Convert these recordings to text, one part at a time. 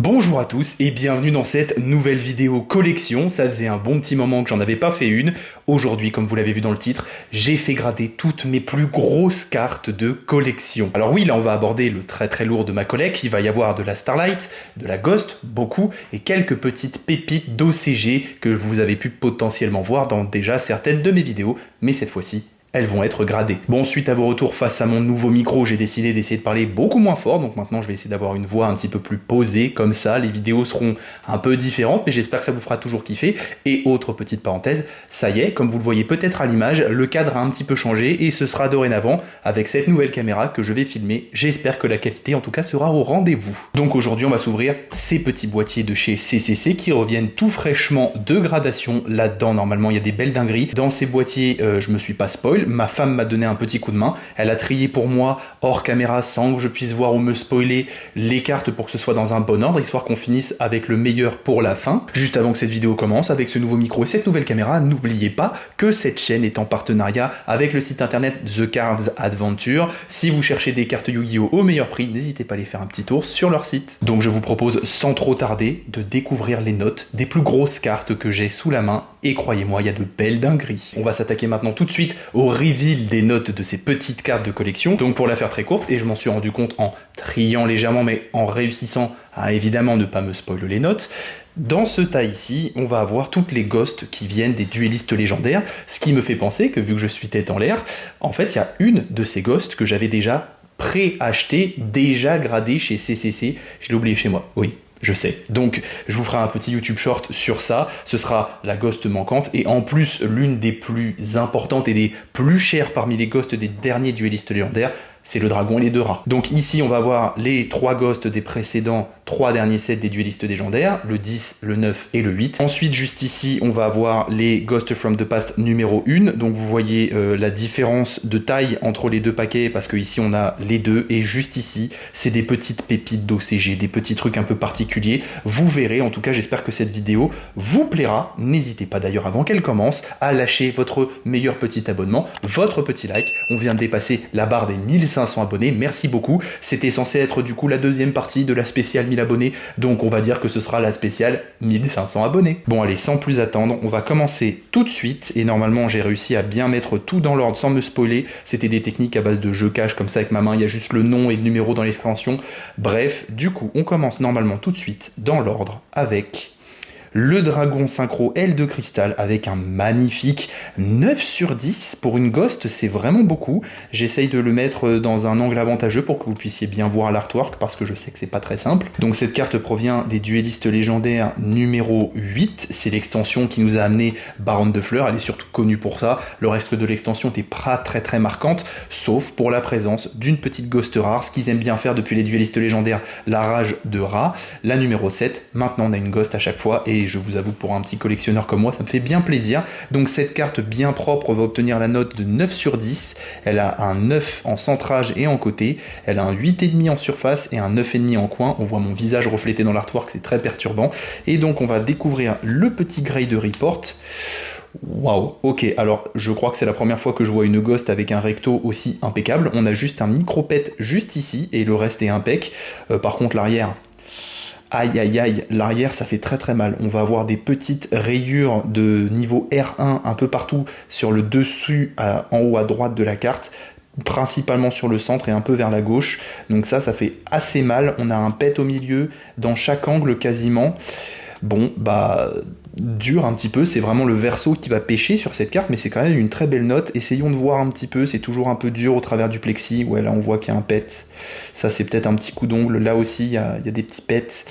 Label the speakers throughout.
Speaker 1: Bonjour à tous et bienvenue dans cette nouvelle vidéo collection. Ça faisait un bon petit moment que j'en avais pas fait une. Aujourd'hui, comme vous l'avez vu dans le titre, j'ai fait grader toutes mes plus grosses cartes de collection. Alors oui, là on va aborder le très lourd de ma collecte. Il va y avoir de la Starlight, de la Ghost, beaucoup, et quelques petites pépites d'OCG que vous avez pu potentiellement voir dans déjà certaines de mes vidéos, mais cette fois-ci, elles vont être gradées. Bon, suite à vos retours face à mon nouveau micro, j'ai décidé d'essayer de parler beaucoup moins fort, donc maintenant je vais essayer d'avoir une voix un petit peu plus posée, comme ça, les vidéos seront un peu différentes, mais j'espère que ça vous fera toujours kiffer. Et autre petite parenthèse, ça y est, comme vous le voyez peut-être à l'image, le cadre a un petit peu changé, et ce sera dorénavant avec cette nouvelle caméra que je vais filmer. J'espère que la qualité en tout cas sera au rendez-vous. Donc aujourd'hui on va s'ouvrir ces petits boîtiers de chez CCC qui reviennent tout fraîchement de gradation. Là-dedans, normalement, il y a des belles dingueries. Dans ces boîtiers, je me suis pas spoil. Ma femme m'a donné un petit coup de main. Elle a trié pour moi hors caméra sans que je puisse voir ou me spoiler les cartes pour que ce soit dans un bon ordre, histoire qu'on finisse avec le meilleur pour la fin. Juste avant que cette vidéo commence, avec ce nouveau micro et cette nouvelle caméra, n'oubliez pas que cette chaîne est en partenariat avec le site internet The Cards Adventure. Si vous cherchez des cartes Yu-Gi-Oh au meilleur prix, n'hésitez pas à aller faire un petit tour sur leur site. Donc je vous propose sans trop tarder de découvrir les notes des plus grosses cartes que j'ai sous la main. Et croyez-moi, il y a de belles dingueries. On va s'attaquer maintenant tout de suite au reveal des notes de ces petites cartes de collection. Donc pour la faire très courte, et je m'en suis rendu compte en triant légèrement, mais en réussissant à évidemment ne pas me spoiler les notes, dans ce tas ici, on va avoir toutes les ghosts qui viennent des duellistes légendaires, ce qui me fait penser que vu que je suis tête en l'air, en fait il y a une de ces ghosts que j'avais déjà pré-acheté, déjà gradé chez CCC. Je l'ai oublié chez moi, oui. Je sais. Donc, je vous ferai un petit YouTube short sur ça. Ce sera la ghost manquante et en plus, l'une des plus importantes et des plus chères parmi les ghosts des derniers duellistes légendaires, c'est le dragon et les deux rats. Donc ici, on va voir les 3 ghosts des précédents 3 derniers sets des duellistes légendaires, le 10, le 9 et le 8. Ensuite, juste ici, on va avoir les Ghosts from the Past numéro 1. Donc vous voyez la différence de taille entre les deux paquets, parce que ici, on a les deux. Et juste ici, c'est des petites pépites d'OCG, des petits trucs un peu particuliers. Vous verrez, en tout cas, j'espère que cette vidéo vous plaira. N'hésitez pas d'ailleurs, avant qu'elle commence, à lâcher votre meilleur petit abonnement, votre petit like. On vient de dépasser la barre des 1500 abonnés, merci beaucoup. C'était censé être du coup la deuxième partie de la spéciale 1000 abonnés, donc on va dire que ce sera la spéciale 1500 abonnés. Bon allez, sans plus attendre, on va commencer tout de suite, et normalement j'ai réussi à bien mettre tout dans l'ordre sans me spoiler. C'était des techniques à base de jeu cache comme ça avec ma main, il y a juste le nom et le numéro dans l'extension. Bref, du coup on commence normalement tout de suite dans l'ordre avec le dragon synchro aile de cristal avec un magnifique 9 sur 10 pour une ghost, c'est vraiment beaucoup. J'essaye de le mettre dans un angle avantageux pour que vous puissiez bien voir l'artwork parce que je sais que c'est pas très simple. Donc cette carte provient des duellistes légendaires numéro 8, c'est l'extension qui nous a amené Baronne de Fleurs, elle est surtout connue pour ça. Le reste de l'extension n'était pas très marquante, sauf pour la présence d'une petite ghost rare, ce qu'ils aiment bien faire depuis les duellistes légendaires, la rage de rat, la numéro 7. Maintenant on a une ghost à chaque fois et je vous avoue que pour un petit collectionneur comme moi, ça me fait bien plaisir. Donc cette carte bien propre va obtenir la note de 9 sur 10. Elle a un 9 en centrage et en côté. Elle a un 8,5 en surface et un 9,5 en coin. On voit mon visage reflété dans l'artwork, c'est très perturbant. Et donc on va découvrir le petit grade report. Waouh, ok, alors je crois que c'est la première fois que je vois une ghost avec un recto aussi impeccable. On a juste un micro-pet juste ici et le reste est impec. Par contre l'arrière... Aïe aïe aïe, l'arrière ça fait très mal. On va avoir des petites rayures de niveau R1 un peu partout sur le dessus, en haut à droite de la carte, principalement sur le centre et un peu vers la gauche. Donc ça fait assez mal. On a un pet au milieu, dans chaque angle quasiment. Bon, bah... dur un petit peu, c'est vraiment le verso qui va pêcher sur cette carte, mais c'est quand même une très belle note. Essayons de voir un petit peu, c'est toujours un peu dur au travers du plexi. Ouais, là on voit qu'il y a un pet, ça c'est peut-être un petit coup d'ongle, là aussi il y a des petits pets.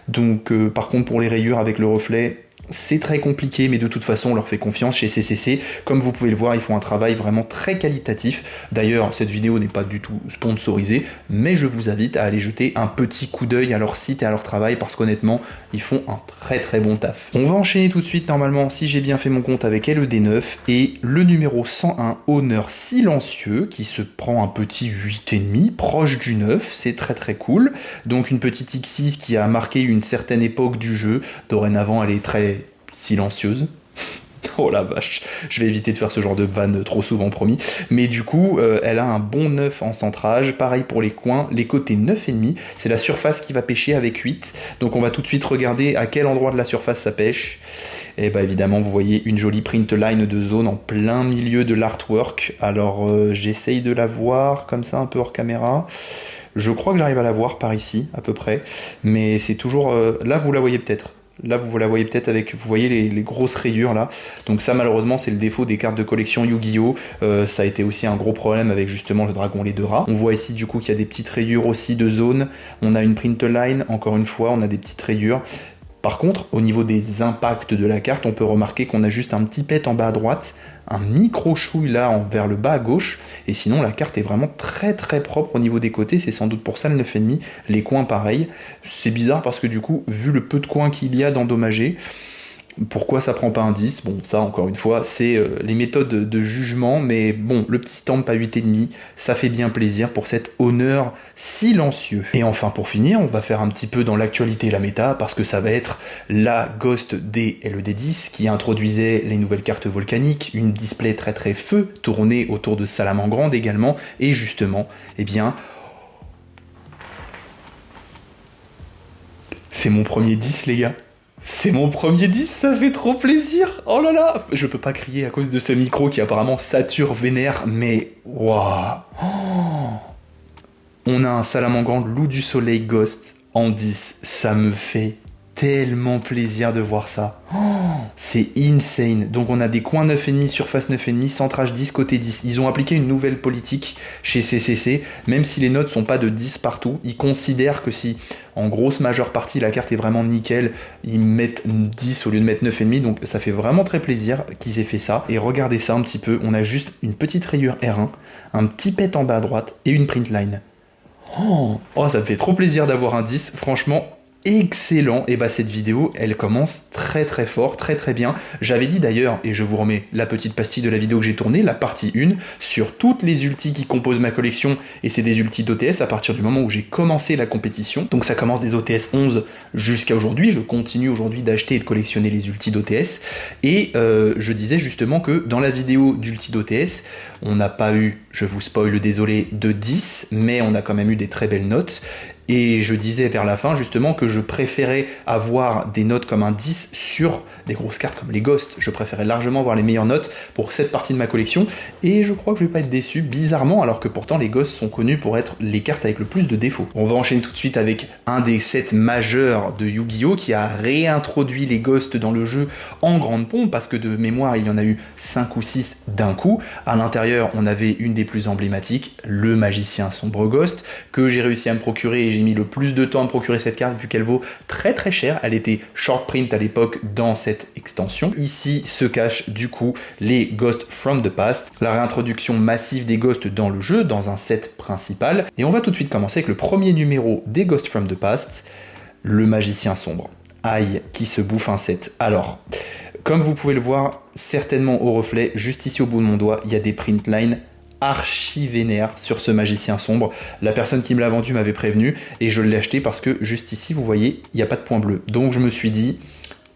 Speaker 1: Donc par contre pour les rayures avec le reflet, c'est très compliqué, mais de toute façon on leur fait confiance chez CCC. Comme vous pouvez le voir, ils font un travail vraiment très qualitatif. D'ailleurs, cette vidéo n'est pas du tout sponsorisée, mais je vous invite à aller jeter un petit coup d'œil à leur site et à leur travail, parce qu'honnêtement, ils font un très bon taf. On va enchaîner tout de suite, normalement, si j'ai bien fait mon compte, avec LED9 et le numéro 101, Honneur Silencieux, qui se prend un petit 8,5, proche du 9, c'est très cool. Donc une petite X6 qui a marqué une certaine époque du jeu. Dorénavant, elle est très silencieuse. Oh la vache, je vais éviter de faire ce genre de vanne trop souvent, promis. Mais du coup, elle a un bon 9 en centrage. Pareil pour les coins, les côtés 9,5. C'est la surface qui va pêcher avec 8. Donc on va tout de suite regarder à quel endroit de la surface ça pêche. Et bah évidemment, vous voyez une jolie print line de zone en plein milieu de l'artwork. Alors j'essaye de la voir comme ça un peu hors caméra. Je crois que j'arrive à la voir par ici, à peu près. Mais c'est toujours... là, vous la voyez peut-être. Là, vous la voyez peut-être avec, vous voyez les grosses rayures là. Donc ça, malheureusement, c'est le défaut des cartes de collection Yu-Gi-Oh! Ça a été aussi un gros problème avec justement le dragon les deux rats. On voit ici du coup qu'il y a des petites rayures aussi de zone. On a une print line, encore une fois, on a des petites rayures. Par contre, au niveau des impacts de la carte, on peut remarquer qu'on a juste un petit pet en bas à droite, un micro chouille là vers le bas à gauche, et sinon la carte est vraiment très très propre au niveau des côtés, c'est sans doute pour ça le 9,5, les coins pareil. C'est bizarre parce que du coup, vu le peu de coins qu'il y a d'endommagés, pourquoi ça prend pas un 10? Bon, ça, encore une fois, c'est les méthodes de jugement, mais bon, le petit stamp à 8,5, ça fait bien plaisir pour cet honneur silencieux. Et enfin, pour finir, on va faire un petit peu dans l'actualité et la méta, parce que ça va être la Ghost D et le D10 qui introduisait les nouvelles cartes volcaniques, une display très très feu, tournée autour de Salamangreande également, et justement, eh bien... c'est mon premier 10, les gars. C'est mon premier 10, ça fait trop plaisir. Oh là là. Je peux pas crier à cause de ce micro qui apparemment sature vénère, mais waouh. On a un Salamangreande Loup du Soleil Ghost en 10. Ça me fait tellement plaisir de voir ça. C'est insane. Donc on a des coins 9,5, surface 9,5, centrage 10, côté 10. Ils ont appliqué une nouvelle politique chez CCC, même si les notes sont pas de 10 partout, ils considèrent que si en grosse majeure partie la carte est vraiment nickel, ils mettent 10 au lieu de mettre 9,5, donc ça fait vraiment très plaisir qu'ils aient fait ça. Et regardez ça un petit peu, on a juste une petite rayure R1, un petit pet en bas à droite et une print line. Oh, ça me fait trop plaisir d'avoir un 10, franchement... excellent. Et bah cette vidéo elle commence très très fort, très très bien. J'avais dit d'ailleurs, et je vous remets la petite pastille de la vidéo que j'ai tournée, la partie 1 sur toutes les ultis qui composent ma collection, et c'est des ultis d'OTS à partir du moment où j'ai commencé la compétition. Donc ça commence des OTS 11 jusqu'à aujourd'hui, je continue aujourd'hui d'acheter et de collectionner les ultis d'OTS, et je disais justement que dans la vidéo d'ultis d'OTS on n'a pas eu, je vous spoil désolé, de 10, mais on a quand même eu des très belles notes. Et je disais vers la fin justement que je préférais avoir des notes comme un 10 sur des grosses cartes comme les Ghosts. Je préférais largement avoir les meilleures notes pour cette partie de ma collection. Et je crois que je vais pas être déçu, bizarrement, alors que pourtant les Ghosts sont connus pour être les cartes avec le plus de défauts. On va enchaîner tout de suite avec un des sets majeurs de Yu-Gi-Oh! Qui a réintroduit les Ghosts dans le jeu en grande pompe, parce que de mémoire il y en a eu 5 ou 6 d'un coup. À l'intérieur on avait une des plus emblématiques, le Magicien Sombre Ghost, que j'ai réussi à me procurer et j'ai mis le plus de temps à me procurer cette carte vu qu'elle vaut très très cher. Elle était short print à l'époque dans cette extension. Ici se cachent du coup les Ghosts from the Past, la réintroduction massive des Ghosts dans le jeu, dans un set principal. Et on va tout de suite commencer avec le premier numéro des Ghosts from the Past, le Magicien Sombre. Aïe, qui se bouffe un set. Alors, comme vous pouvez le voir certainement au reflet, juste ici au bout de mon doigt, il y a des print lines archi vénère sur ce Magicien Sombre. La personne qui me l'a vendu m'avait prévenu et je l'ai acheté parce que juste ici vous voyez il n'y a pas de point bleu, donc je me suis dit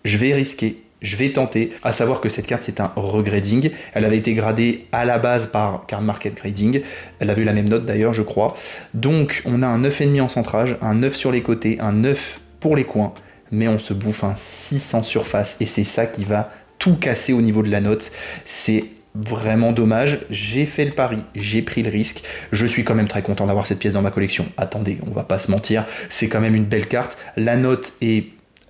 Speaker 1: je vais risquer, je vais tenter, à savoir que cette carte c'est un regrading. Elle avait été gradée à la base par Card Market Grading, elle avait eu la même note d'ailleurs je crois. Donc on a un 9,5 en centrage, un 9 sur les côtés, un 9 pour les coins, mais on se bouffe un 6 en surface et c'est ça qui va tout casser au niveau de la note. C'est vraiment dommage, j'ai fait le pari, j'ai pris le risque, je suis quand même très content d'avoir cette pièce dans ma collection. Attendez, on va pas se mentir, c'est quand même une belle carte, la note est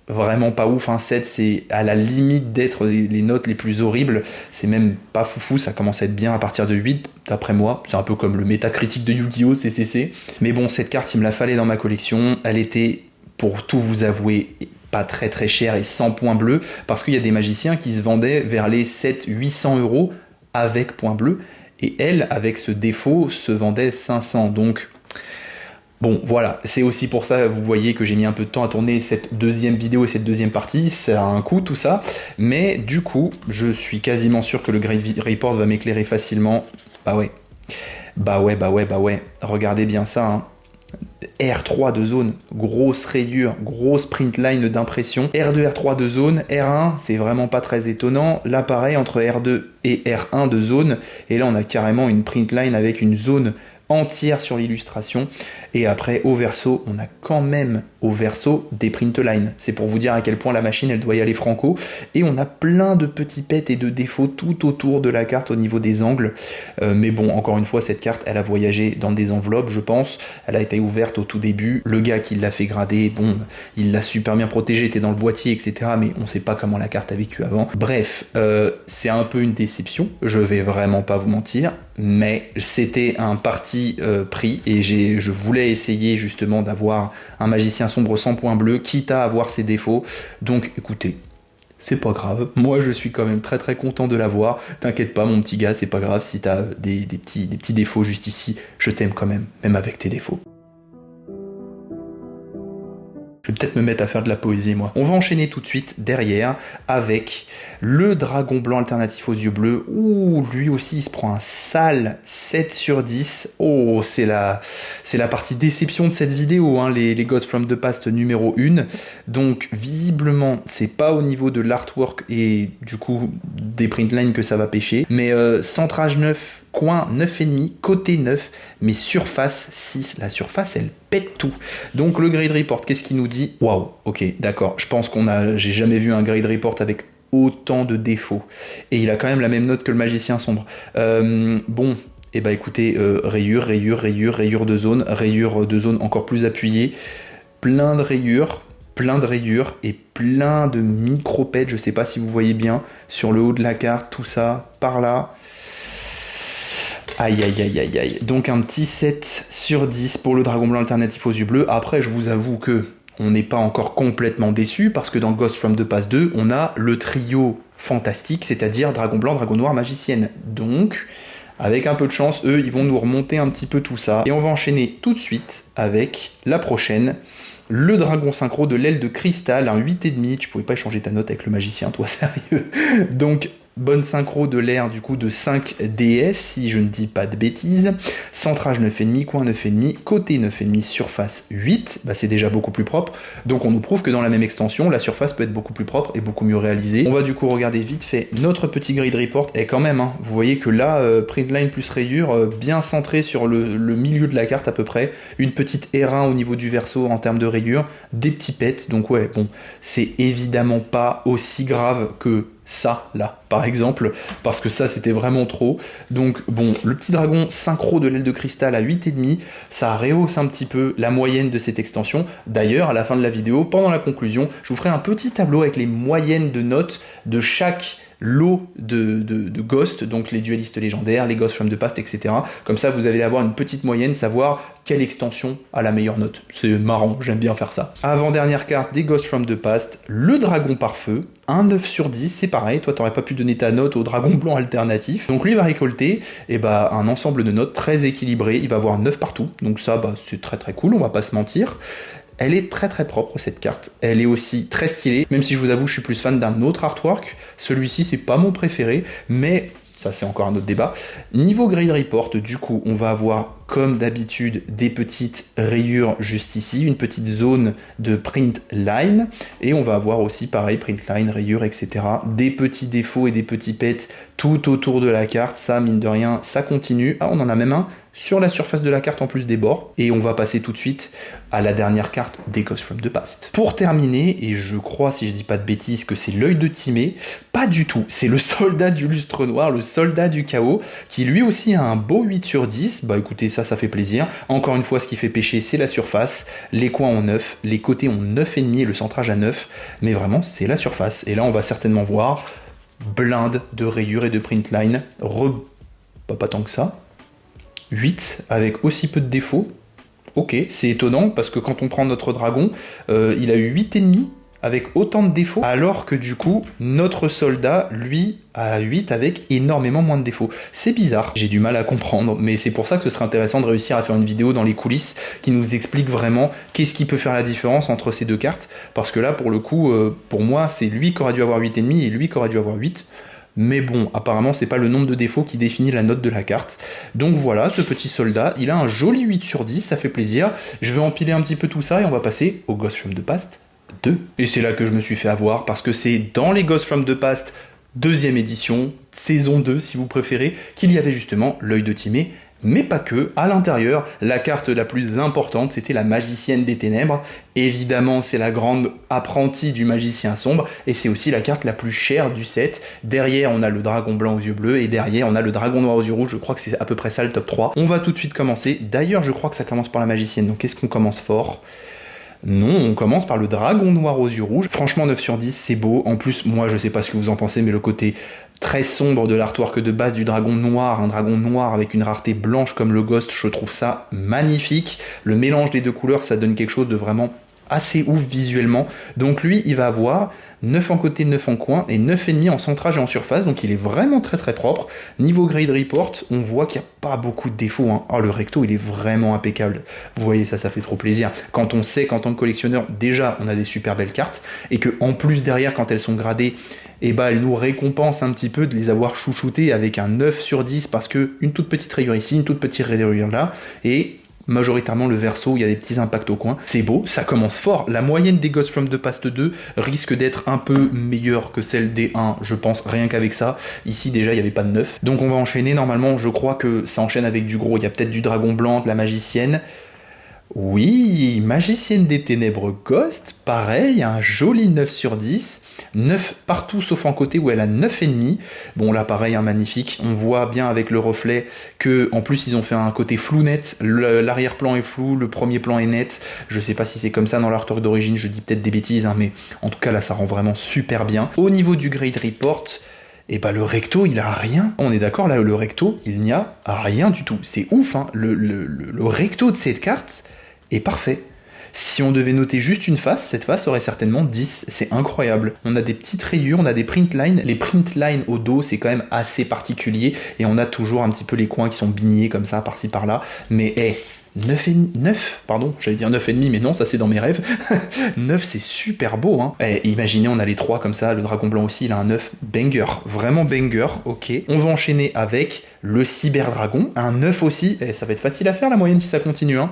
Speaker 1: vraiment pas ouf, un 7 c'est à la limite d'être les notes les plus horribles, c'est même pas foufou, ça commence à être bien à partir de 8 d'après moi, c'est un peu comme le métacritique de Yu-Gi-Oh! CCC, mais bon cette carte il me la fallait dans ma collection, elle était pour tout vous avouer pas très très cher et sans point bleu, parce qu'il y a des magiciens qui se vendaient vers les 700-800 € avec point bleu, et elle, avec ce défaut, se vendait 500, donc bon, voilà, c'est aussi pour ça, vous voyez que j'ai mis un peu de temps à tourner cette deuxième vidéo et cette deuxième partie, ça a un coût tout ça, mais du coup, je suis quasiment sûr que le Great Report va m'éclairer facilement, bah ouais, regardez bien ça, hein. R3 de zone, grosse rayure, grosse print line d'impression. R2, R3 de zone, R1, c'est vraiment pas très étonnant. Là, pareil, entre R2 et R1 de zone. Et là, on a carrément une print line avec une zone entière sur l'illustration. Et après, au verso, on a quand même au verso des print lines. C'est pour vous dire à quel point la machine, elle doit y aller franco. Et on a plein de petits pets et de défauts tout autour de la carte au niveau des angles. Mais bon, encore une fois, cette carte, elle a voyagé dans des enveloppes, je pense. Elle a été ouverte au tout début. Le gars qui l'a fait grader, bon, il l'a super bien protégé, était dans le boîtier, etc. Mais on sait pas comment la carte a vécu avant. Bref, c'est un peu une déception. Je vais vraiment pas vous mentir. Mais c'était un parti pris et je voulais essayer justement d'avoir un magicien sombre sans point bleu, quitte à avoir ses défauts. Donc écoutez, c'est pas grave, moi je suis quand même très content de l'avoir. T'inquiète pas mon petit gars, c'est pas grave si t'as des petits défauts juste ici, je t'aime quand même avec tes défauts. Je vais peut-être me mettre à faire de la poésie, moi. On va enchaîner tout de suite derrière avec le dragon blanc alternatif aux yeux bleus. Ouh, lui aussi, il se prend un sale 7 sur 10. Oh, c'est la partie déception de cette vidéo, hein, les Ghosts from the Past numéro 1. Donc, visiblement, c'est pas au niveau de l'artwork et du coup des printlines que ça va pêcher. Mais centrage 9, coin 9,5, côté 9, mais surface 6. La surface, elle pète tout. Donc le grade report, qu'est-ce qu'il nous dit? Waouh, ok, d'accord. Je pense j'ai jamais vu un grade report avec autant de défauts. Et il a quand même la même note que le magicien sombre. Bon, et bah écoutez, rayure de zone encore plus appuyée, plein de rayures et plein de micro-pets. Je sais pas si vous voyez bien sur le haut de la carte, tout ça, par là. Aïe. Donc un petit 7 sur 10 pour le dragon blanc alternatif aux yeux bleus. Après, je vous avoue que on n'est pas encore complètement déçu parce que dans Ghosts from the Past 2, on a le trio fantastique, c'est-à-dire dragon blanc, dragon noir, magicienne. Donc, avec un peu de chance, eux, ils vont nous remonter un petit peu tout ça. Et on va enchaîner tout de suite avec la prochaine. Le dragon synchro de l'aile de cristal, un 8,5. Tu pouvais pas échanger ta note avec le magicien, toi, sérieux. Donc, bonne synchro de l'air du coup de 5 DS, si je ne dis pas de bêtises. Centrage 9,5, coin 9,5, côté 9,5, surface 8. Bah, c'est déjà beaucoup plus propre. Donc on nous prouve que dans la même extension, la surface peut être beaucoup plus propre et beaucoup mieux réalisée. On va du coup regarder vite fait notre petit grade report. Et quand même, hein, vous voyez que là, printline plus rayure, bien centré sur le milieu de la carte à peu près. Une petite R1 au niveau du verso en termes de rayure. Des petits pets. Donc ouais, bon, c'est évidemment pas aussi grave que ça là par exemple, parce que ça c'était vraiment trop. Donc bon, le petit dragon synchro de l'aile de cristal à 8,5, ça rehausse un petit peu la moyenne de cette extension. D'ailleurs à la fin de la vidéo, pendant la conclusion, je vous ferai un petit tableau avec les moyennes de notes de chaque lot de Ghost, donc les duelistes légendaires, les Ghosts from the Past, etc. Comme ça, vous allez avoir une petite moyenne, savoir quelle extension a la meilleure note. C'est marrant, j'aime bien faire ça. Avant-dernière carte des Ghosts from the Past, le dragon par feu, un 9 sur 10, c'est pareil, toi t'aurais pas pu donner ta note au dragon blanc alternatif. Donc lui va récolter un ensemble de notes très équilibré, il va avoir 9 partout, donc ça c'est très cool, on va pas se mentir. Elle est très propre cette carte, elle est aussi très stylée, même si je vous avoue que je suis plus fan d'un autre artwork, celui-ci c'est pas mon préféré, mais ça c'est encore un autre débat. Niveau grade report, du coup, on va avoir comme d'habitude des petites rayures juste ici, une petite zone de print line, et on va avoir aussi pareil, print line, rayures, etc. Des petits défauts et des petits pets tout autour de la carte, ça mine de rien, ça continue. Ah, on en a même un sur la surface de la carte en plus des bords. Et on va passer tout de suite à la dernière carte des Ghosts from the Past. Pour terminer, et je crois, si je dis pas de bêtises, que c'est l'œil de Timée, pas du tout. C'est le soldat du lustre noir, le soldat du chaos, qui lui aussi a un beau 8 sur 10. Bah écoutez, ça fait plaisir. Encore une fois, ce qui fait pêcher, c'est la surface. Les coins ont 9, les côtés ont 9,5 et le centrage à 9. Mais vraiment, c'est la surface. Et là, on va certainement voir blinde de rayures et de print line. Pas tant que ça. 8 avec aussi peu de défauts. Ok, c'est étonnant parce que quand on prend notre dragon, il a eu 8,5 avec autant de défauts, alors que du coup, notre soldat, lui, a 8 avec énormément moins de défauts. C'est bizarre, j'ai du mal à comprendre, mais c'est pour ça que ce serait intéressant de réussir à faire une vidéo dans les coulisses qui nous explique vraiment qu'est-ce qui peut faire la différence entre ces deux cartes, parce que là, pour le coup, pour moi, c'est lui qui aurait dû avoir 8,5 et lui qui aurait dû avoir 8. mais bon, apparemment c'est pas le nombre de défauts qui définit la note de la carte. Donc voilà, ce petit soldat, il a un joli 8 sur 10, ça fait plaisir. Je vais empiler un petit peu tout ça et on va passer au Ghost from the Past 2. Et c'est là que je me suis fait avoir, parce que c'est dans les Ghost from the Past deuxième édition, saison 2 si vous préférez, qu'il y avait justement l'œil de Timée, mais pas que. À l'intérieur, la carte la plus importante, c'était la magicienne des ténèbres. Évidemment, c'est la grande apprentie du magicien sombre, et c'est aussi la carte la plus chère du set. Derrière, on a le dragon blanc aux yeux bleus, et derrière, on a le dragon noir aux yeux rouges. Je crois que c'est à peu près ça le top 3. On va tout de suite commencer. D'ailleurs, je crois que ça commence par la magicienne, donc est-ce qu'on commence fort ? Non, on commence par le dragon noir aux yeux rouges. Franchement, 9 sur 10, c'est beau. En plus, moi, je sais pas ce que vous en pensez, mais le côté très sombre de l'artwork de base du dragon noir, un dragon noir avec une rareté blanche comme le Ghost, je trouve ça magnifique. Le mélange des deux couleurs, ça donne quelque chose de vraiment assez ouf visuellement. Donc lui, il va avoir 9 en côté, 9 en coin et 9,5 en centrage et en surface, donc il est vraiment très très propre. Niveau grade report, on voit qu'il n'y a pas beaucoup de défauts, hein. Oh, le recto, il est vraiment impeccable. Vous voyez, ça fait trop plaisir. Quand on sait qu'en tant que collectionneur, déjà, on a des super belles cartes, et que en plus derrière, quand elles sont gradées, et bah elles nous récompensent un petit peu de les avoir chouchoutées avec un 9 sur 10, parce que une toute petite rayure ici, une toute petite rayure là, et majoritairement le verso, il y a des petits impacts au coin. C'est beau, ça commence fort. La moyenne des Ghost from the Past 2 risque d'être un peu meilleure que celle des 1, je pense, rien qu'avec ça. Ici, déjà, il n'y avait pas de 9. Donc on va enchaîner. Normalement, je crois que ça enchaîne avec du gros. Il y a peut-être du dragon blanc, de la magicienne. Oui, magicienne des ténèbres Ghost, pareil, un joli 9 sur 10. 9 partout sauf en côté où elle a 9,5. Bon là pareil, magnifique. On voit bien avec le reflet que en plus ils ont fait un côté flou net. L'arrière-plan est flou, le premier plan est net. Je sais pas si c'est comme ça dans l'artwork d'origine, je dis peut-être des bêtises, mais en tout cas là ça rend vraiment super bien. Au niveau du grade report, et bah le recto il a rien. On est d'accord là, le recto il n'y a rien du tout. C'est ouf, hein. Le recto de cette carte est parfait. Si on devait noter juste une face, cette face aurait certainement 10, c'est incroyable. On a des petites rayures, on a des print lines, les print lines au dos c'est quand même assez particulier, et on a toujours un petit peu les coins qui sont bignés comme ça, par-ci par-là, mais 9, j'allais dire 9,5, mais non, ça c'est dans mes rêves. 9 c'est super beau, hein. Imaginez, on a les 3 comme ça, le dragon blanc aussi, il a un 9, banger, vraiment banger, ok. On va enchaîner avec le cyberdragon, un 9 aussi, ça va être facile à faire la moyenne si ça continue, hein.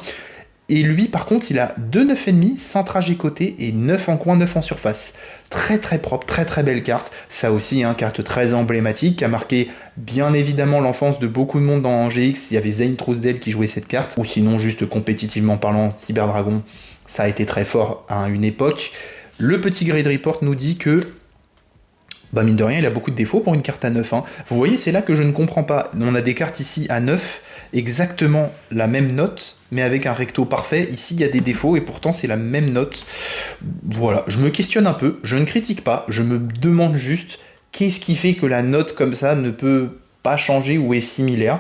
Speaker 1: Et lui, par contre, il a 2 9,5, centrage et côté, et 9 en coin, 9 en surface. Très très propre, très très belle carte. Ça aussi, carte très emblématique, qui a marqué bien évidemment l'enfance de beaucoup de monde dans GX. Il y avait Zane Trousdale qui jouait cette carte, ou sinon juste compétitivement parlant, Cyberdragon, ça a été très fort à une époque. Le petit grade report nous dit que mine de rien, il a beaucoup de défauts pour une carte à 9. Hein. Vous voyez, c'est là que je ne comprends pas. On a des cartes ici à 9, exactement la même note, mais avec un recto parfait. Ici, il y a des défauts, et pourtant, c'est la même note. Voilà, je me questionne un peu, je ne critique pas, je me demande juste qu'est-ce qui fait que la note comme ça ne peut pas changer ou est similaire.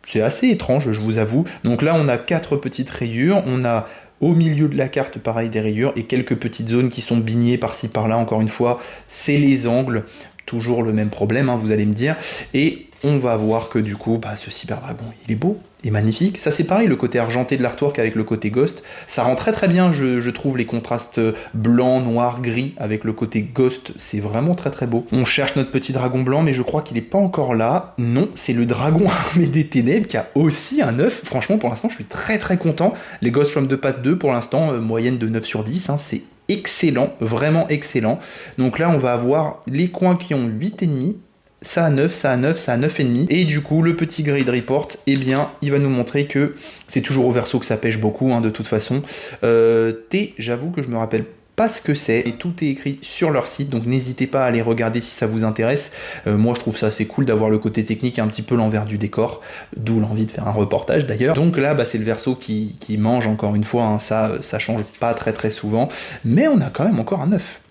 Speaker 1: C'est assez étrange, je vous avoue. Donc là, on a 4 petites rayures, on a au milieu de la carte, pareil, des rayures, et quelques petites zones qui sont bignées par-ci par-là. Encore une fois, c'est les angles, toujours le même problème, vous allez me dire. Et on va voir que du coup, ce cyberdragon, il est beau et magnifique. Ça c'est pareil, le côté argenté de l'artwork avec le côté ghost, ça rend très très bien, je trouve, les contrastes blanc, noir, gris avec le côté ghost, c'est vraiment très très beau. On cherche notre petit dragon blanc, mais je crois qu'il n'est pas encore là. Non, c'est le dragon armé des ténèbres qui a aussi un 9. Franchement, pour l'instant, je suis très très content. Les Ghost from the Past 2, pour l'instant, moyenne de 9 sur 10, c'est excellent, vraiment excellent. Donc là, on va avoir les coins qui ont 8,5, ça à 9, ça à 9, ça à 9,5. Et du coup, le petit grade report, il va nous montrer que c'est toujours au verso que ça pêche beaucoup, de toute façon. T, j'avoue que je me rappelle pas ce que c'est, et tout est écrit sur leur site, donc n'hésitez pas à aller regarder si ça vous intéresse. Moi je trouve ça assez cool d'avoir le côté technique et un petit peu l'envers du décor, d'où l'envie de faire un reportage d'ailleurs. Donc là c'est le verso qui mange encore une fois, ça change pas très très souvent, mais on a quand même encore un 9.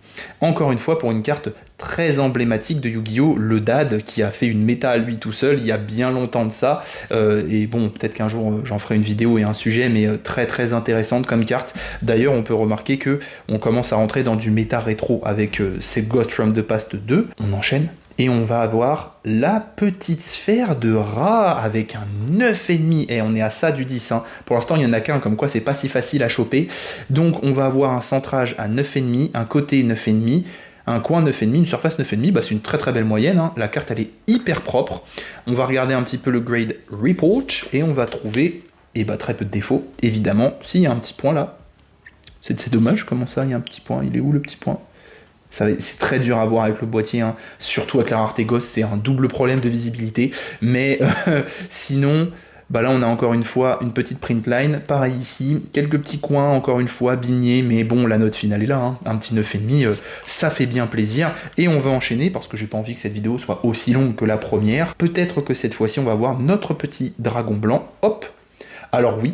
Speaker 1: Encore une fois pour une carte très emblématique de Yu-Gi-Oh, le Dad qui a fait une méta à lui tout seul il y a bien longtemps de ça, et bon peut-être qu'un jour j'en ferai une vidéo et un sujet, mais très très intéressante comme carte. D'ailleurs on peut remarquer que on commence à rentrer dans du méta rétro avec ces Ghost from the Past 2. On enchaîne et on va avoir la petite sphère de rat avec un 9,5, et on est à ça du 10, Pour l'instant il n'y en a qu'un, comme quoi c'est pas si facile à choper. Donc on va avoir un centrage à 9,5, un côté 9,5, Un coin 9,5, une surface 9,5, bah c'est une très très belle moyenne, hein. La carte elle est hyper propre. On va regarder un petit peu le grade report et on va trouver très peu de défauts, évidemment. Si, il y a un petit point là. C'est dommage, comment ça, il y a un petit point, il est où le petit point? C'est très dur à voir avec le boîtier, hein. Surtout avec la rareté Ghost, c'est un double problème de visibilité. Mais sinon, bah là on a encore une fois une petite print line. Pareil ici, quelques petits coins, encore une fois, bignés. Mais bon, la note finale est là, hein. Un petit 9,5, ça fait bien plaisir. Et on va enchaîner, parce que j'ai pas envie que cette vidéo soit aussi longue que la première. Peut-être que cette fois-ci, on va voir notre petit dragon blanc. Hop! Alors oui,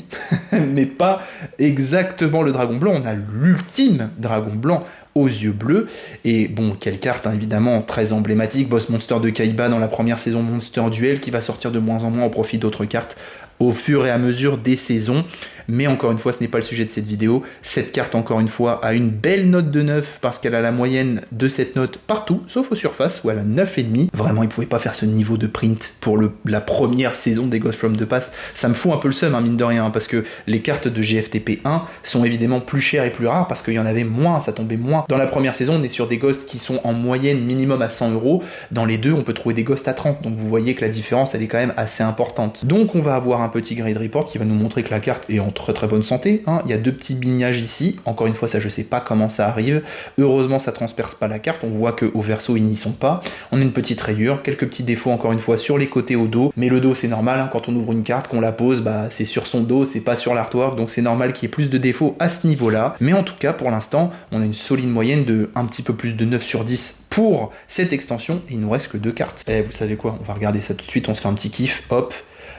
Speaker 1: mais pas exactement le dragon blanc, on a l'ultime dragon blanc aux yeux bleus, et bon, quelle carte, hein, évidemment, très emblématique, Boss Monster de Kaiba dans la première saison Monster Duel, qui va sortir de moins en moins au profit d'autres cartes au fur et à mesure des saisons, mais encore une fois, ce n'est pas le sujet de cette vidéo. Cette carte, encore une fois, a une belle note de 9, parce qu'elle a la moyenne de cette note partout, sauf aux surfaces, où elle a 9,5. Vraiment, ils ne pouvaient pas faire ce niveau de print pour la première saison des Ghost from the Past. Ça me fout un peu le seum, hein, mine de rien, hein, parce que les cartes de GFTP 1 sont évidemment plus chères et plus rares, parce qu'il y en avait moins, ça tombait moins. Dans la première saison, on est sur des Ghosts qui sont en moyenne minimum à 100 €. Dans les deux, on peut trouver des Ghosts à 30, donc vous voyez que la différence, elle est quand même assez importante. Donc on va avoir un petit grade report qui va nous montrer que la carte est en très très bonne santé, hein. Il y a deux petits bignages ici, encore une fois ça je sais pas comment ça arrive, heureusement ça transperce pas la carte, on voit qu'au verso ils n'y sont pas, on a une petite rayure, quelques petits défauts encore une fois sur les côtés au dos, mais le dos c'est normal, hein. Quand on ouvre une carte, qu'on la pose, bah c'est sur son dos, c'est pas sur l'artwork, donc c'est normal qu'il y ait plus de défauts à ce niveau là, mais en tout cas pour l'instant on a une solide moyenne de un petit peu plus de 9 sur 10 pour cette extension, et il nous reste que deux cartes. Et vous savez quoi, on va regarder ça tout de suite, on se fait un petit kiff, hop.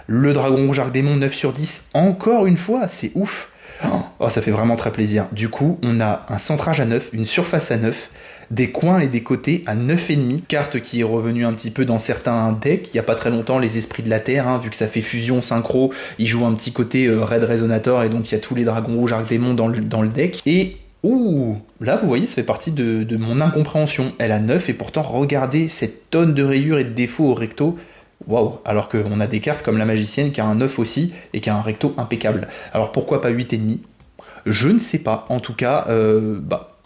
Speaker 1: Le Dragon Rouge Arc-Démon 9 sur 10, encore une fois, c'est ouf. Oh, ça fait vraiment très plaisir. Du coup, on a un centrage à 9, une surface à 9, des coins et des côtés à 9,5. Carte qui est revenue un petit peu dans certains decks. Il n'y a pas très longtemps, les Esprits de la Terre, hein, vu que ça fait fusion synchro, ils jouent un petit côté Red Resonator, et donc il y a tous les Dragons Rouges Arc-Démon dans le deck. Et ouh, là vous voyez, ça fait partie de mon incompréhension. Elle a 9, et pourtant regardez cette tonne de rayures et de défauts au recto. Waouh, alors qu'on a des cartes comme la Magicienne qui a un 9 aussi et qui a un recto impeccable. Alors pourquoi pas 8,5? Je ne sais pas. En tout cas,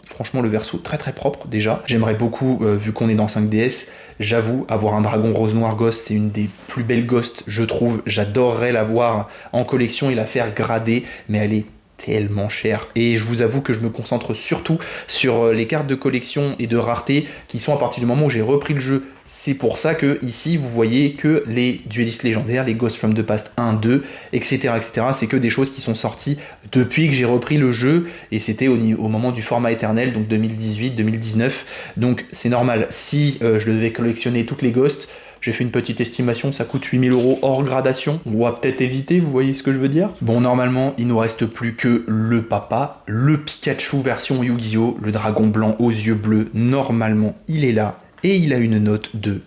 Speaker 1: franchement le verso très très propre déjà. J'aimerais beaucoup, vu qu'on est dans 5DS, j'avoue, avoir un dragon rose noir ghost, c'est une des plus belles ghosts je trouve. J'adorerais l'avoir en collection et la faire grader, mais elle est tellement cher. Et je vous avoue que je me concentre surtout sur les cartes de collection et de rareté qui sont à partir du moment où j'ai repris le jeu. C'est pour ça que ici vous voyez que les duellistes légendaires, les Ghosts from the Past 1, 2, etc. c'est que des choses qui sont sorties depuis que j'ai repris le jeu, et c'était au moment du format éternel, donc 2018-2019. Donc c'est normal, si je devais collectionner toutes les Ghosts, j'ai fait une petite estimation, ça coûte 8 000 € hors gradation. On va peut-être éviter, vous voyez ce que je veux dire? Bon, normalement, il nous reste plus que le papa, le Pikachu version Yu-Gi-Oh!, le dragon blanc aux yeux bleus. Normalement, il est là, et il a une note de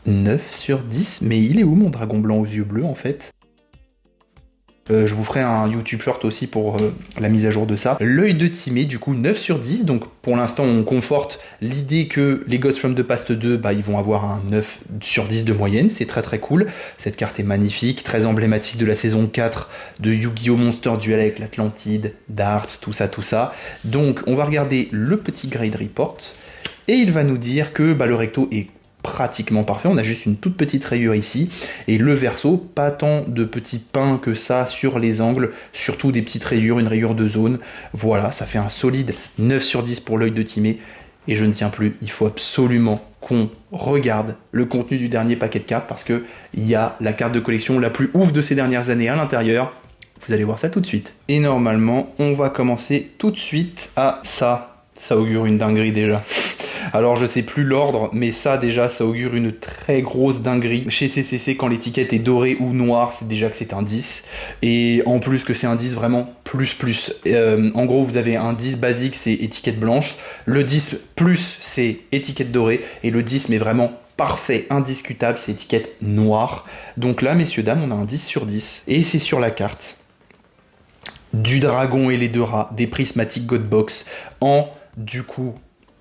Speaker 1: 9 sur 10. Mais il est où mon dragon blanc aux yeux bleus, en fait? Je vous ferai un YouTube short aussi pour la mise à jour de ça. L'œil de Timé, du coup, 9 sur 10. Donc, pour l'instant, on conforte l'idée que les Ghosts from the Past 2, ils vont avoir un 9 sur 10 de moyenne. C'est très très cool. Cette carte est magnifique, très emblématique de la saison 4 de Yu-Gi-Oh! Monster Duel avec l'Atlantide, Darts, tout ça. Donc, on va regarder le petit grade report. Et il va nous dire que le recto est pratiquement parfait, on a juste une toute petite rayure ici, et le verso, pas tant de petits pins que ça sur les angles, surtout des petites rayures, une rayure de zone. Voilà, ça fait un solide 9 sur 10 pour l'œil de Timé, et je ne tiens plus, il faut absolument qu'on regarde le contenu du dernier paquet de cartes, parce qu'il y a la carte de collection la plus ouf de ces dernières années à l'intérieur. Vous allez voir ça tout de suite. Et normalement, on va commencer tout de suite à ça. Ça augure une dinguerie déjà. Alors je sais plus l'ordre, mais ça déjà, ça augure une très grosse dinguerie. Chez CCC, quand l'étiquette est dorée ou noire, c'est déjà que c'est un 10. Et en plus que c'est un 10 vraiment plus. En gros, vous avez un 10 basique, c'est étiquette blanche. Le 10 plus, c'est étiquette dorée. Et le 10, mais vraiment parfait, indiscutable, c'est étiquette noire. Donc là, messieurs, dames, on a un 10 sur 10. Et c'est sur la carte du dragon et les deux rats, des prismatiques Godbox, en, du coup,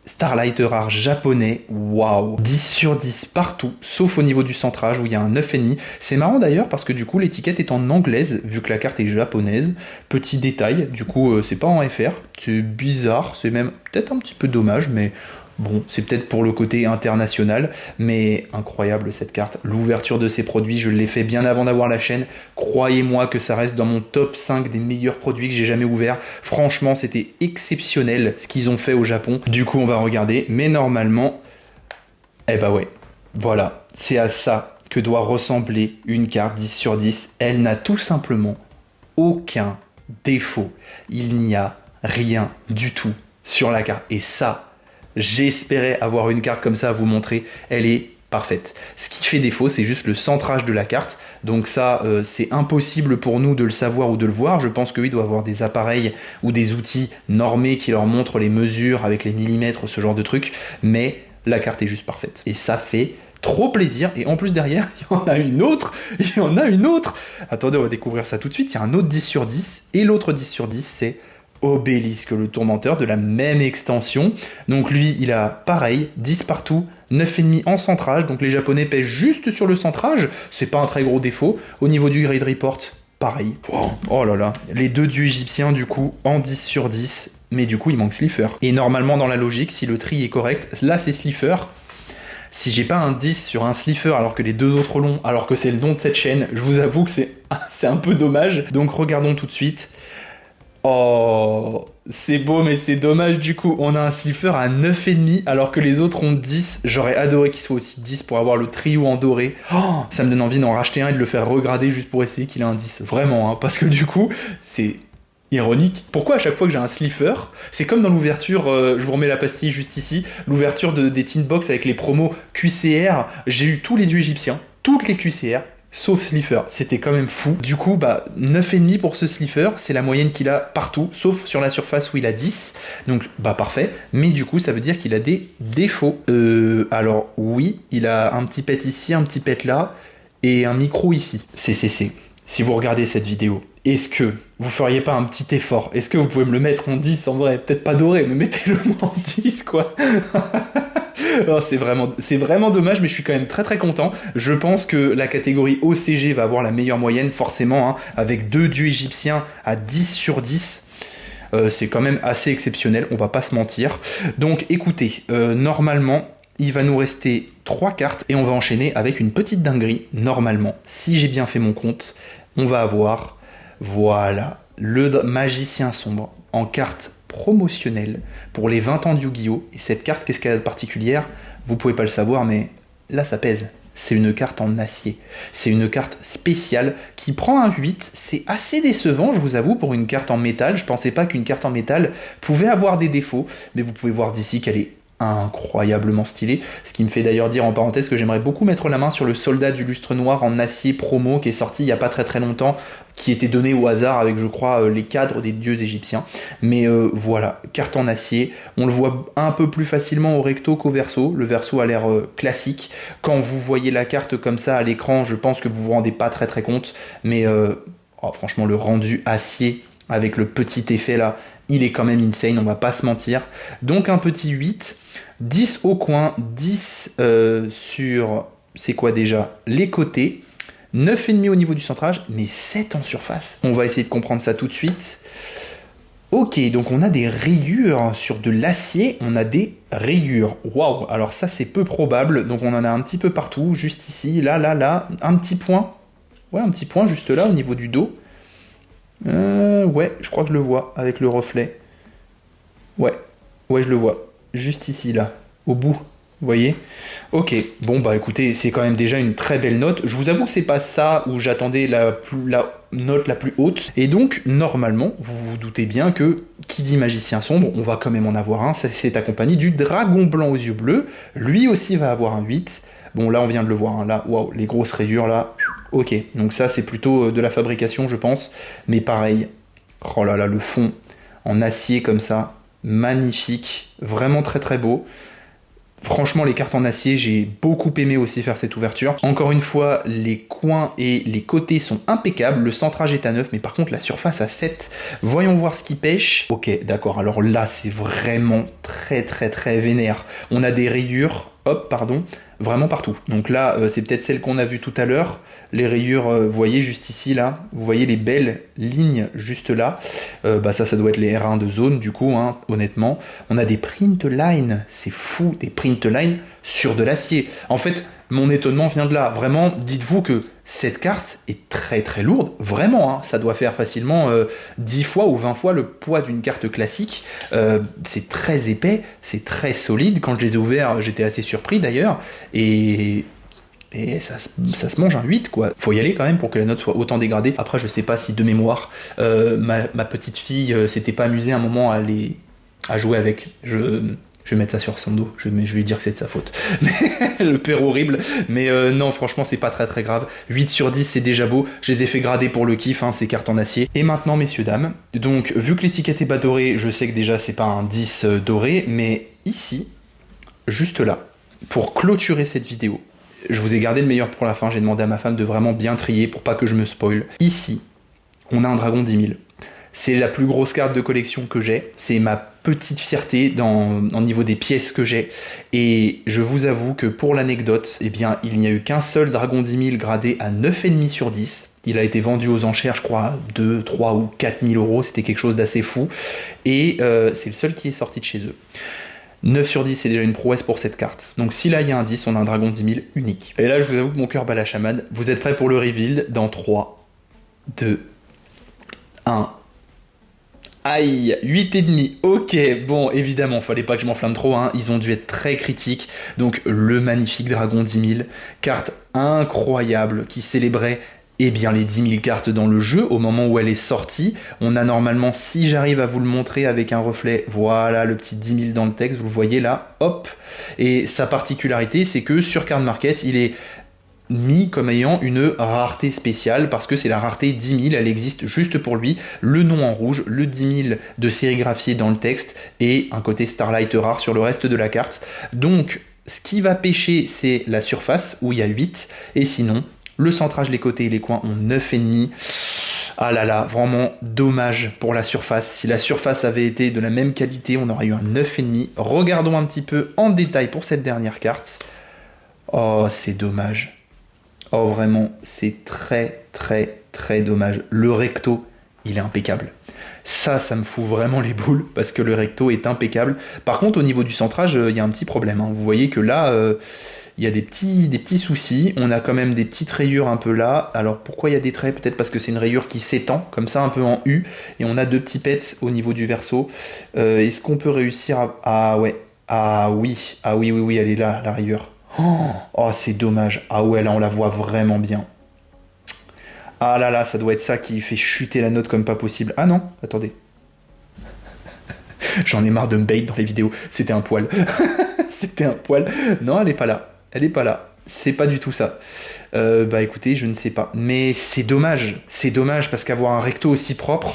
Speaker 1: Starlighter Rare japonais, waouh, 10 sur 10 partout, sauf au niveau du centrage où il y a un 9,5. C'est marrant d'ailleurs parce que du coup l'étiquette est en anglaise vu que la carte est japonaise. Petit détail, du coup c'est pas en FR, c'est bizarre, c'est même peut-être un petit peu dommage, mais bon, c'est peut-être pour le côté international, mais incroyable cette carte. L'ouverture de ces produits, je l'ai fait bien avant d'avoir la chaîne. Croyez-moi que ça reste dans mon top 5 des meilleurs produits que j'ai jamais ouverts. Franchement, c'était exceptionnel ce qu'ils ont fait au Japon. Du coup, on va regarder, mais normalement, eh bah ouais, voilà, c'est à ça que doit ressembler une carte 10 sur 10. Elle n'a tout simplement aucun défaut. Il n'y a rien du tout sur la carte. Et ça, j'espérais avoir une carte comme ça à vous montrer. Elle est parfaite. Ce qui fait défaut, c'est juste le centrage de la carte. Donc ça, c'est impossible pour nous de le savoir ou de le voir. Je pense qu'il doit avoir des appareils ou des outils normés qui leur montrent les mesures avec les millimètres, ce genre de trucs. Mais la carte est juste parfaite. Et ça fait trop plaisir. Et en plus derrière, il y en a une autre. Il y en a une autre. Attendez, on va découvrir ça tout de suite. Il y a un autre 10 sur 10. Et l'autre 10 sur 10, c'est Obélisque le tourmenteur de la même extension. Donc lui, il a pareil, 10 partout, 9,5 en centrage. Donc les japonais pêchent juste sur le centrage. C'est pas un très gros défaut. Au niveau du grade report, pareil. Wow. Oh là là. Les deux dieux égyptiens, du coup, en 10 sur 10. Mais du coup, il manque Slifer. Et normalement, dans la logique, si le tri est correct, là c'est Slifer. Si j'ai pas un 10 sur un Slifer alors que les deux autres l'ont, alors que c'est le nom de cette chaîne, je vous avoue que c'est un peu dommage. Donc regardons tout de suite. Oh, c'est beau, mais c'est dommage du coup. On a un Slifer à 9,5 alors que les autres ont 10. J'aurais adoré qu'il soit aussi 10 pour avoir le trio en doré. Oh, ça me donne envie d'en racheter un et de le faire regrader juste pour essayer qu'il ait un 10. Vraiment, hein, parce que du coup, c'est ironique. Pourquoi à chaque fois que j'ai un Slifer, c'est comme dans l'ouverture, je vous remets la pastille juste ici, l'ouverture des Teen Box avec les promos QCR, j'ai eu tous les dieux égyptiens, toutes les QCR, sauf Slifer, c'était quand même fou. Du coup, 9,5 pour ce Slifer, c'est la moyenne qu'il a partout, sauf sur la surface où il a 10. Donc, parfait. Mais du coup, ça veut dire qu'il a des défauts. Alors, oui, il a un petit pet ici, un petit pet là, et un micro ici. CCC. Si vous regardez cette vidéo, est-ce que vous feriez pas un petit effort? Est-ce que vous pouvez me le mettre en 10 en vrai? Peut-être pas doré, mais mettez-le en 10, quoi. Oh, c'est vraiment dommage, mais je suis quand même très très content. Je pense que la catégorie OCG va avoir la meilleure moyenne, forcément, hein, avec deux dieux égyptiens à 10 sur 10. C'est quand même assez exceptionnel, on va pas se mentir. Donc écoutez, normalement, il va nous rester 3 cartes et on va enchaîner avec une petite dinguerie. Normalement, si j'ai bien fait mon compte, on va avoir, voilà, le magicien sombre en carte promotionnelle pour les 20 ans de Yu-Gi-Oh! Et cette carte, qu'est-ce qu'elle a de particulière? Vous pouvez pas le savoir, mais là ça pèse. C'est une carte en acier. C'est une carte spéciale qui prend un 8. C'est assez décevant, je vous avoue, pour une carte en métal. Je pensais pas qu'une carte en métal pouvait avoir des défauts, mais vous pouvez voir d'ici qu'elle est incroyablement stylé, ce qui me fait d'ailleurs dire en parenthèse que j'aimerais beaucoup mettre la main sur le soldat du lustre noir en acier promo qui est sorti il y a pas très très longtemps, qui était donné au hasard avec je crois les cadres des dieux égyptiens, mais voilà, carte en acier, on le voit un peu plus facilement au recto qu'au verso, le verso a l'air classique, quand vous voyez la carte comme ça à l'écran, je pense que vous vous rendez pas très très compte, mais franchement le rendu acier avec le petit effet là, il est quand même insane, on va pas se mentir. Donc un petit 8, 10 au coin, 10 sur, c'est quoi déjà, les côtés, 9,5 au niveau du centrage, mais 7 en surface. On va essayer de comprendre ça tout de suite. Ok, donc on a des rayures sur de l'acier, on a des rayures. Waouh, alors ça c'est peu probable, donc on en a un petit peu partout, juste ici, là, un petit point. Ouais, un petit point juste là au niveau du dos. Ouais, je crois que je le vois avec le reflet. Ouais, je le vois. Juste ici, là, au bout. Vous voyez? Ok, bon écoutez, c'est quand même déjà une très belle note. Je vous avoue que c'est pas ça où j'attendais la note la plus haute. Et donc, normalement, vous vous doutez bien que, qui dit magicien sombre, on va quand même en avoir un. C'est accompagné du dragon blanc aux yeux bleus. Lui aussi va avoir un 8. Bon, là, on vient de le voir. Hein. Là, waouh, les grosses rayures, là. Ok, donc ça, c'est plutôt de la fabrication, je pense. Mais pareil, oh là là, le fond en acier comme ça, magnifique. Vraiment très très beau. Franchement, les cartes en acier, j'ai beaucoup aimé aussi faire cette ouverture. Encore une fois, les coins et les côtés sont impeccables. Le centrage est à 9, mais par contre, la surface à 7. Voyons voir ce qui pêche. Ok, d'accord. Alors là, c'est vraiment très vénère. On a des rayures, hop, pardon, vraiment partout. Donc là, c'est peut-être celle qu'on a vue tout à l'heure. Les rayures, vous voyez juste ici, là. Vous voyez les belles lignes juste là. Ça doit être les R1 de zone, du coup, hein, honnêtement. On a des print lines, c'est fou, des print lines sur de l'acier. En fait, mon étonnement vient de là. Vraiment, dites-vous que cette carte est très lourde. Vraiment, hein, ça doit faire facilement 10 fois ou 20 fois le poids d'une carte classique. C'est très épais, c'est très solide. Quand je les ai ouverts, j'étais assez surpris d'ailleurs. Et ça se mange un 8, quoi. Faut y aller quand même pour que la note soit autant dégradée. Après, je sais pas si de mémoire, ma petite fille s'était pas amusée un moment à jouer avec. Je vais mettre ça sur son dos, je vais lui dire que c'est de sa faute. Le père horrible, mais non, franchement, c'est pas très grave. 8 sur 10, c'est déjà beau. Je les ai fait grader pour le kiff, hein, ces cartes en acier. Et maintenant, messieurs, dames, donc, vu que l'étiquette est pas dorée, je sais que déjà, c'est pas un 10 doré, mais ici, juste là, pour clôturer cette vidéo, je vous ai gardé le meilleur pour la fin, j'ai demandé à ma femme de vraiment bien trier pour pas que je me spoil. Ici, on a un dragon 10 000. C'est la plus grosse carte de collection que j'ai, c'est ma petite fierté au niveau des pièces que j'ai. Et je vous avoue que pour l'anecdote, eh bien, il n'y a eu qu'un seul dragon 10 000 gradé à 9,5 sur 10. Il a été vendu aux enchères, je crois, 2, 3 ou 4 000 euros, c'était quelque chose d'assez fou. Et c'est le seul qui est sorti de chez eux. 9 sur 10, c'est déjà une prouesse pour cette carte. Donc si là il y a un 10, on a un dragon 10 000 unique. Et là, je vous avoue que mon cœur bat la chamade. Vous êtes prêts pour le reveal dans 3, 2, 1... Aïe, 8,5, ok, bon, évidemment, fallait pas que je m'enflamme trop, hein. Ils ont dû être très critiques. Donc le magnifique dragon 10 000, carte incroyable qui célébrait eh bien les 10 000 cartes dans le jeu au moment où elle est sortie. On a normalement, si j'arrive à vous le montrer avec un reflet, voilà le petit 10 000 dans le texte, vous le voyez là, hop. Et sa particularité, c'est que sur Card Market, il est mis comme ayant une rareté spéciale parce que c'est la rareté 10 000, elle existe juste pour lui, le nom en rouge, le 10 000 de sérigraphié dans le texte et un côté Starlight rare sur le reste de la carte. Donc ce qui va pêcher, c'est la surface où il y a 8 et sinon le centrage, les côtés et les coins ont 9,5. Ah là là, vraiment dommage pour la surface. Si la surface avait été de la même qualité, on aurait eu un 9,5. Regardons un petit peu en détail pour cette dernière carte. Oh, c'est dommage. Oh, vraiment, c'est très dommage. Le recto, il est impeccable. Ça me fout vraiment les boules parce que le recto est impeccable. Par contre, au niveau du centrage, il y a un petit problème, hein. Vous voyez que là, il y a des petits soucis. On a quand même des petites rayures un peu là. Alors, pourquoi il y a des traits? Peut-être parce que c'est une rayure qui s'étend, comme ça, un peu en U. Et on a 2 petits pets au niveau du verso. Est-ce qu'on peut réussir à... Ah ouais. Ah oui, elle est là, la rayure. Oh, c'est dommage. Ah ouais, là, on la voit vraiment bien. Ah là là, ça doit être ça qui fait chuter la note comme pas possible. Ah non, attendez. J'en ai marre de me bait dans les vidéos. C'était un poil. C'était un poil. Non, elle est pas là. Elle est pas là. C'est pas du tout ça. Bah écoutez, je ne sais pas. Mais c'est dommage. C'est dommage parce qu'avoir un recto aussi propre...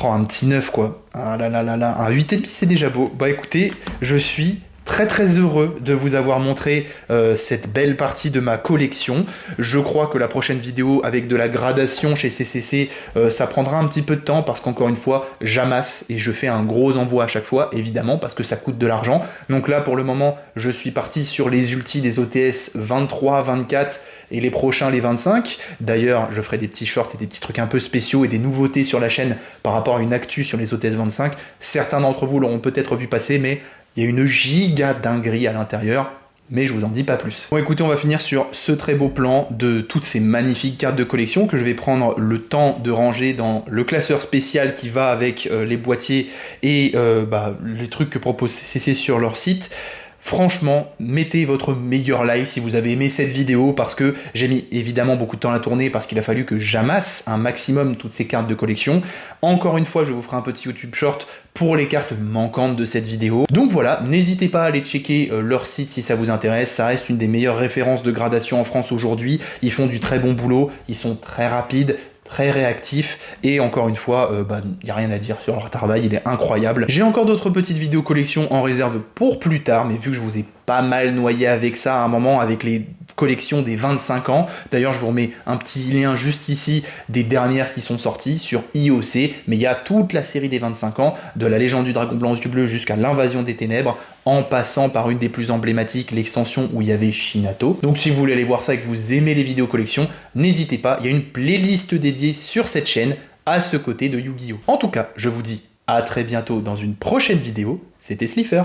Speaker 1: Oh, un petit 9 quoi. Ah là là là là. Un 8,5 c'est déjà beau. Bah écoutez, je suis... très heureux de vous avoir montré cette belle partie de ma collection. Je crois que la prochaine vidéo avec de la gradation chez CCC, ça prendra un petit peu de temps parce qu'encore une fois, j'amasse et je fais un gros envoi à chaque fois, évidemment, parce que ça coûte de l'argent. Donc là, pour le moment, je suis parti sur les ultis des OTS 23, 24 et les prochains, les 25. D'ailleurs, je ferai des petits shorts et des petits trucs un peu spéciaux et des nouveautés sur la chaîne par rapport à une actu sur les OTS 25. Certains d'entre vous l'auront peut-être vu passer, mais il y a une giga dinguerie à l'intérieur, mais je vous en dis pas plus. Bon écoutez, on va finir sur ce très beau plan de toutes ces magnifiques cartes de collection que je vais prendre le temps de ranger dans le classeur spécial qui va avec les boîtiers et les trucs que propose CCC sur leur site. Franchement, mettez votre meilleur live si vous avez aimé cette vidéo parce que j'ai mis évidemment beaucoup de temps à la tourner parce qu'il a fallu que j'amasse un maximum toutes ces cartes de collection. Encore une fois, je vous ferai un petit YouTube short pour les cartes manquantes de cette vidéo. Donc voilà, n'hésitez pas à aller checker leur site si ça vous intéresse. Ça reste une des meilleures références de gradation en France aujourd'hui. Ils font du très bon boulot, ils sont très rapides, très réactif, et encore une fois, il n'y a rien à dire sur leur travail, il est incroyable. J'ai encore d'autres petites vidéos collection en réserve pour plus tard, mais vu que je vous ai pas mal noyé avec ça à un moment, avec les collections des 25 ans. D'ailleurs, je vous remets un petit lien juste ici des dernières qui sont sorties sur IOC, mais il y a toute la série des 25 ans, de la légende du dragon blanc aux yeux bleus jusqu'à l'invasion des ténèbres, en passant par une des plus emblématiques, l'extension où il y avait Shinato. Donc si vous voulez aller voir ça et que vous aimez les vidéos collection, n'hésitez pas, il y a une playlist dédiée sur cette chaîne à ce côté de Yu-Gi-Oh! En tout cas, je vous dis à très bientôt dans une prochaine vidéo, c'était Slifer.